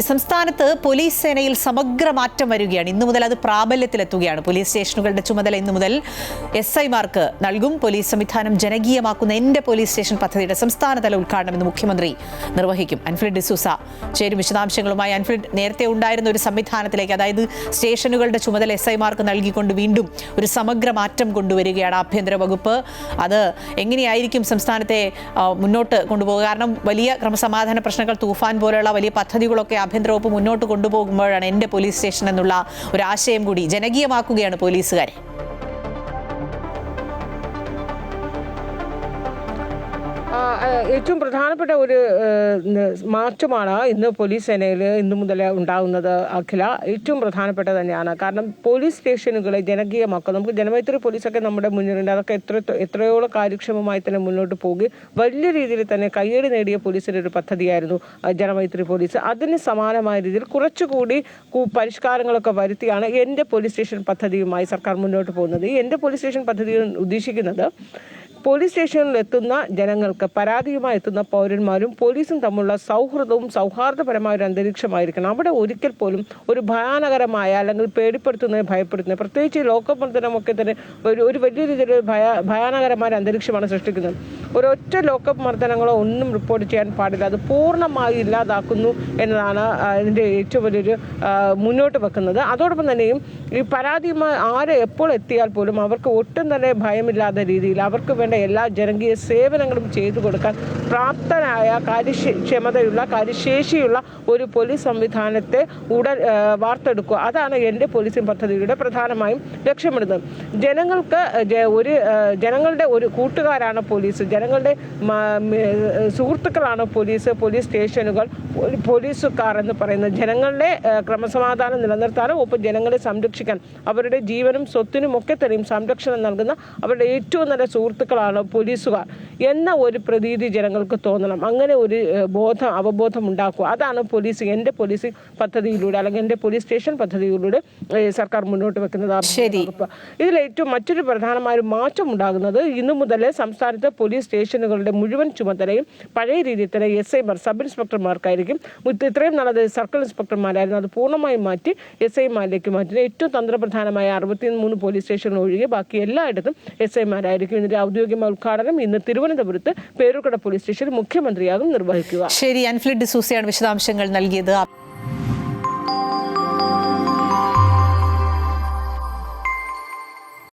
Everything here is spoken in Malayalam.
സംസ്ഥാനത്ത് പോലീസ് സേനയിൽ സമഗ്ര മാറ്റം വരികയാണ്. ഇന്നു മുതൽ അത് പ്രാബല്യത്തിലെത്തുകയാണ്. പോലീസ് സ്റ്റേഷനുകളുടെ ചുമതല ഇന്നു മുതൽ SI-മാർക്ക് നൽകും. പോലീസ് സംവിധാനം ജനകീയമാക്കുന്ന എന്റെ പോലീസ് സ്റ്റേഷൻ പദ്ധതിയുടെ സംസ്ഥാനതല ഉദ്ഘാടനം ഇന്ന് മുഖ്യമന്ത്രി നിർവഹിക്കും. അൻഫ്രിഡ് ഡിസൂസ ചേരും വിശദാംശങ്ങളുമായി. അൻഫ്രിഡ്, നേരത്തെ ഉണ്ടായിരുന്ന ഒരു സംവിധാനത്തിലേക്ക്, അതായത് സ്റ്റേഷനുകളുടെ ചുമതല SI-മാർക്ക് നൽകിക്കൊണ്ട് വീണ്ടും ഒരു സമഗ്ര മാറ്റം കൊണ്ടുവരികയാണ് ആഭ്യന്തര വകുപ്പ്. അത് എങ്ങനെയായിരിക്കും സംസ്ഥാനത്തെ മുന്നോട്ട് കൊണ്ടുപോകുക? കാരണം വലിയ ക്രമസമാധാന പ്രശ്നങ്ങൾ, തൂഫാൻ പോലെയുള്ള വലിയ പദ്ധതികളൊക്കെ ആഭ്യന്തര വകുപ്പ് മുന്നോട്ട് കൊണ്ടുപോകുമ്പോഴാണ് എൻ്റെ പോലീസ് സ്റ്റേഷൻ എന്നുള്ള ഒരു ആശയം കൂടി ജനകീയമാക്കുകയാണ് പോലീസുകാരെ. ഏറ്റവും പ്രധാനപ്പെട്ട ഒരു മാറ്റമാണ് ഇന്ന് പോലീസ് സേനയിൽ ഇന്നു മുതൽ ഉണ്ടാകുന്നത്. അഖില, ഏറ്റവും പ്രധാനപ്പെട്ട തന്നെയാണ്. കാരണം പോലീസ് സ്റ്റേഷനുകളെ ജനകീയമാക്കുക. നമുക്ക് ജനമൈത്രി പോലീസൊക്കെ നമ്മുടെ മുന്നിലുണ്ട്. അതൊക്കെ എത്രയോളം കാര്യക്ഷമമായി തന്നെ മുന്നോട്ട് പോകുകയും വലിയ രീതിയിൽ തന്നെ കയ്യടി നേടിയ പോലീസിൻ്റെ ഒരു പദ്ധതിയായിരുന്നു ജനമൈത്രി പോലീസ്. അതിന് സമാനമായ രീതിയിൽ കുറച്ചുകൂടി പരിഷ്കാരങ്ങളൊക്കെ വരുത്തിയാണ് എൻ്റെ പോലീസ് സ്റ്റേഷൻ പദ്ധതിയുമായി സർക്കാർ മുന്നോട്ട് പോകുന്നത്. ഈ എൻ്റെ പോലീസ് സ്റ്റേഷൻ പദ്ധതി ഉദ്ദേശിക്കുന്നത് പോലീസ് സ്റ്റേഷനിൽ എത്തുന്ന ജനങ്ങൾക്ക്, പരാതിയുമായി എത്തുന്ന പൗരന്മാരും പോലീസും തമ്മിലുള്ള സൗഹൃദവും സൗഹാർദ്ദപരമായ ഒരു അന്തരീക്ഷമായിരിക്കണം. അവിടെ ഒരിക്കൽ പോലും ഒരു ഭയാനകരമായ അല്ലെങ്കിൽ ഭയപ്പെടുത്തുന്നത്, പ്രത്യേകിച്ച് ലോക്കപ്പ് മർദ്ദനമൊക്കെ തന്നെ ഒരു വലിയ രീതിയിൽ ഭയാനകരമായ അന്തരീക്ഷമാണ് സൃഷ്ടിക്കുന്നത്. ഒരൊറ്റ ലോക്കപ്പ് മർദ്ദനങ്ങളോ ഒന്നും റിപ്പോർട്ട് ചെയ്യാൻ പാടില്ല. അത് പൂർണ്ണമായി ഇല്ലാതാക്കുന്നു എന്നതാണ് ഇതിൻ്റെ ഏറ്റവും വലിയൊരു മുന്നോട്ട് വെക്കുന്നത്. അതോടൊപ്പം തന്നെയും ഈ പരാതിയുമായി ആരെ എപ്പോൾ എത്തിയാൽ പോലും അവർക്ക് ഒട്ടും തന്നെ ഭയമില്ലാത്ത രീതിയിൽ അവർക്ക് വേണ്ട എല്ലാ ജനകീയ സേവനങ്ങളും ചെയ്തു കൊടുക്കാൻ പ്രാപ്തനായ, കാര്യക്ഷമതയുള്ള, കാര്യശേഷിയുള്ള ഒരു പോലീസ് സംവിധാനത്തെ വാർത്തെടുക്കുക. അതാണ് എൻ്റെ പോലീസിംഗ് പദ്ധതിയുടെ പ്രധാനമായും ലക്ഷ്യമിടുന്നത്. ജനങ്ങളുടെ ഒരു കൂട്ടുകാരാണ് പോലീസ്, ജനങ്ങളുടെ സുഹൃത്തുക്കളാണ് പോലീസ് സ്റ്റേഷനുകൾ, പോലീസുകാർ എന്ന് പറയുന്നത്. ജനങ്ങളുടെ ക്രമസമാധാനം നിലനിർത്താനും ഒപ്പം ജനങ്ങളെ സംരക്ഷിക്കാൻ, അവരുടെ ജീവനും സ്വത്തിനും ഒക്കെ തന്നെയും സംരക്ഷണം നൽകുന്ന അവരുടെ ഏറ്റവും നല്ല സുഹൃത്തുക്കളാണ് പോലീസുകാർ എന്ന ഒരു പ്രതീതി ജനങ്ങൾക്ക് തോന്നണം. അങ്ങനെ ഒരു അവബോധം ഉണ്ടാക്കുക. അതാണ് എൻ്റെ പോലീസിംഗ് പദ്ധതിയിലൂടെ അല്ലെങ്കിൽ എൻ്റെ പോലീസ് സ്റ്റേഷൻ പദ്ധതിയിലൂടെ സർക്കാർ മുന്നോട്ട് വെക്കുന്നത്. ഇതിലേറ്റവും മറ്റൊരു പ്രധാനമായ മാറ്റം ഉണ്ടാകുന്നത് ഇന്നു മുതൽ സംസ്ഥാനത്തെ പോലീസ് സ്റ്റേഷനുകളുടെ മുഴുവൻ ചുമതലയും പഴയ രീതിയിൽ തന്നെ SI-മാർ, സബ് ഇൻസ്പെക്ടർമാർക്കായിരിക്കും. ഇത്രയും നാളത് സർക്കിൾ ഇൻസ്പെക്ടർമാരായിരുന്നു. അത് പൂർണ്ണമായും മാറ്റി SI-മാരിലേക്ക് മാറ്റുന്നത്. ഏറ്റവും തന്ത്രപ്രധാനമായ 63 പോലീസ് സ്റ്റേഷനുകൾ ഒഴികെ ബാക്കി എല്ലായിടത്തും SI-മാരായിരിക്കും. ഇതിന്റെ ഔദ്യോഗിക ഉദ്ഘാടനം ഇന്ന് തിരുവനന്തപുരത്ത് പേരൂർക്കട പോലീസ് സ്റ്റേഷനിൽ മുഖ്യമന്ത്രിയാകും നിർവഹിക്കുക. ശരി, അൻഫ്രിഡ് ഡിസൂസയാണ് വിശദാംശങ്ങൾ നൽകിയത്.